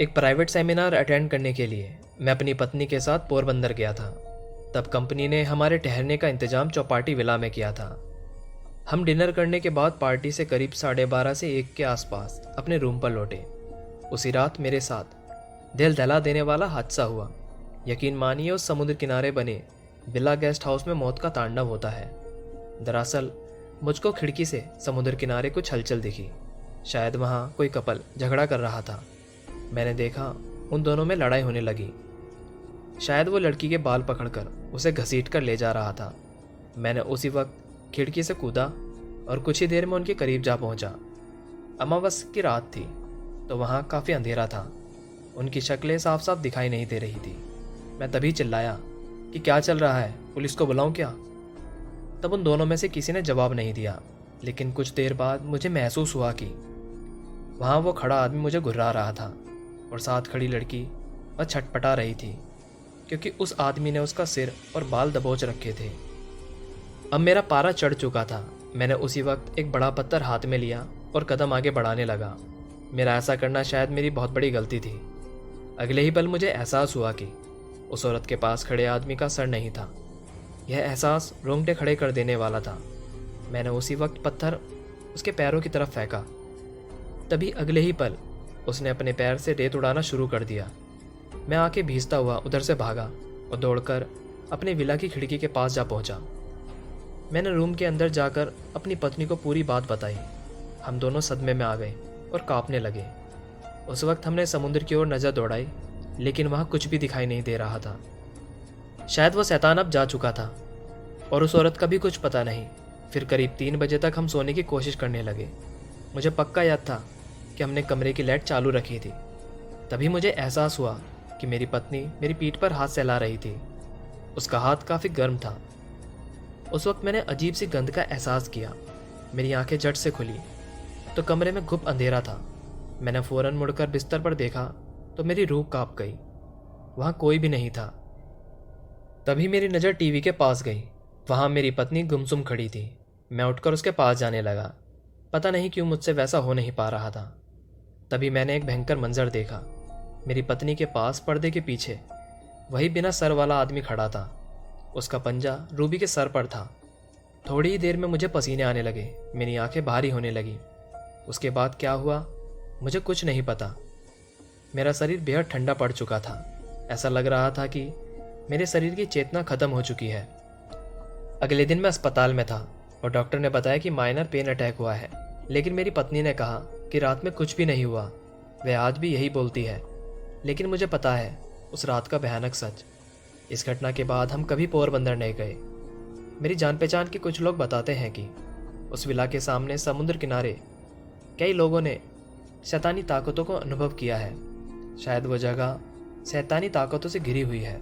एक private seminar attend करने के लिए मैं अपनी पत्नी के साथ पोरबंदर गया था। तब कंपनी ने हमारे ठहरने का इंतजाम चौपाटी विला में किया था। हम डिनर करने के बाद पार्टी से करीब 12:30 से 1 के आसपास अपने रूम पर लौटे। उसी रात मेरे साथ दिल दहला देने वाला हादसा हुआ। यकीन मानिए, उस समुद्र किनारे बने विला गेस्ट हाउस में मौत का तांडव होता है। दरअसल मुझको खिड़की से समुद्र किनारे कुछ हलचल दिखी। शायद वहाँ कोई कपल झगड़ा कर रहा था। मैंने देखा उन दोनों में लड़ाई होने लगी। शायद वो लड़की के बाल पकड़कर उसे घसीट कर ले जा रहा था। मैंने उसी वक्त खिड़की से कूदा और कुछ ही देर में उनके करीब जा पहुंचा। अमावस्या की रात थी तो वहाँ काफ़ी अंधेरा था। उनकी शक्लें साफ साफ दिखाई नहीं दे रही थी। मैं तभी चिल्लाया कि क्या चल रहा है, पुलिस को बुलाऊं क्या? तब उन दोनों में से किसी ने जवाब नहीं दिया। लेकिन कुछ देर बाद मुझे महसूस हुआ कि वहाँ वो खड़ा आदमी मुझे घुर्रा रहा था और साथ खड़ी लड़की वह छटपटा रही थी, क्योंकि उस आदमी ने उसका सिर और बाल दबोच रखे थे। अब मेरा पारा चढ़ चुका था। मैंने उसी वक्त एक बड़ा पत्थर हाथ में लिया और कदम आगे बढ़ाने लगा। मेरा ऐसा करना शायद मेरी बहुत बड़ी गलती थी। अगले ही पल मुझे एहसास हुआ कि उस औरत के पास खड़े आदमी का सर नहीं था। यह एहसास रोंगटे खड़े कर देने वाला था। मैंने उसी वक्त पत्थर उसके पैरों की तरफ फेंका। तभी अगले ही पल उसने अपने पैर से रेत उड़ाना शुरू कर दिया। मैं आके भीजता हुआ उधर से भागा और दौड़कर अपने विला की खिड़की के पास जा पहुंचा। मैंने रूम के अंदर जाकर अपनी पत्नी को पूरी बात बताई। हम दोनों सदमे में आ गए और कांपने लगे। उस वक्त हमने समुद्र की ओर नज़र दौड़ाई, लेकिन वहाँ कुछ भी दिखाई नहीं दे रहा था। शायद वो शैतान अब जा चुका था और उस औरत का भी कुछ पता नहीं। फिर करीब 3 बजे तक हम सोने की कोशिश करने लगे। मुझे पक्का याद था कि हमने कमरे की लाइट चालू रखी थी। तभी मुझे एहसास हुआ कि मेरी पत्नी मेरी पीठ पर हाथ सहला रही थी। उसका हाथ काफ़ी गर्म था। उस वक्त मैंने अजीब सी गंध का एहसास किया। मेरी आंखें झट से खुली तो कमरे में घुप अंधेरा था। मैंने फ़ौरन मुड़कर बिस्तर पर देखा तो मेरी रूह कांप गई। वहाँ कोई भी नहीं था। तभी मेरी नज़र टीवी के पास गई। वहाँ मेरी पत्नी गुमसुम खड़ी थी। मैं उठकर उसके पास जाने लगा। पता नहीं क्यों मुझसे वैसा हो नहीं पा रहा था। तभी मैंने एक भयंकर मंजर देखा। मेरी पत्नी के पास पर्दे के पीछे वही बिना सर वाला आदमी खड़ा था। उसका पंजा रूबी के सर पर था। थोड़ी ही देर में मुझे पसीने आने लगे। मेरी आंखें भारी होने लगी। उसके बाद क्या हुआ मुझे कुछ नहीं पता। मेरा शरीर बेहद ठंडा पड़ चुका था। ऐसा लग रहा था कि मेरे शरीर की चेतना खत्म हो चुकी है। अगले दिन मैं अस्पताल में था और डॉक्टर ने बताया कि माइनर पेन अटैक हुआ है। लेकिन मेरी पत्नी ने कहा कि रात में कुछ भी नहीं हुआ। वह आज भी यही बोलती है। लेकिन मुझे पता है उस रात का भयानक सच। इस घटना के बाद हम कभी पोरबंदर नहीं गए। मेरी जान पहचान के कुछ लोग बताते हैं कि उस विला के सामने समुद्र किनारे कई लोगों ने शैतानी ताकतों को अनुभव किया है। शायद वो जगह शैतानी ताकतों से घिरी हुई है।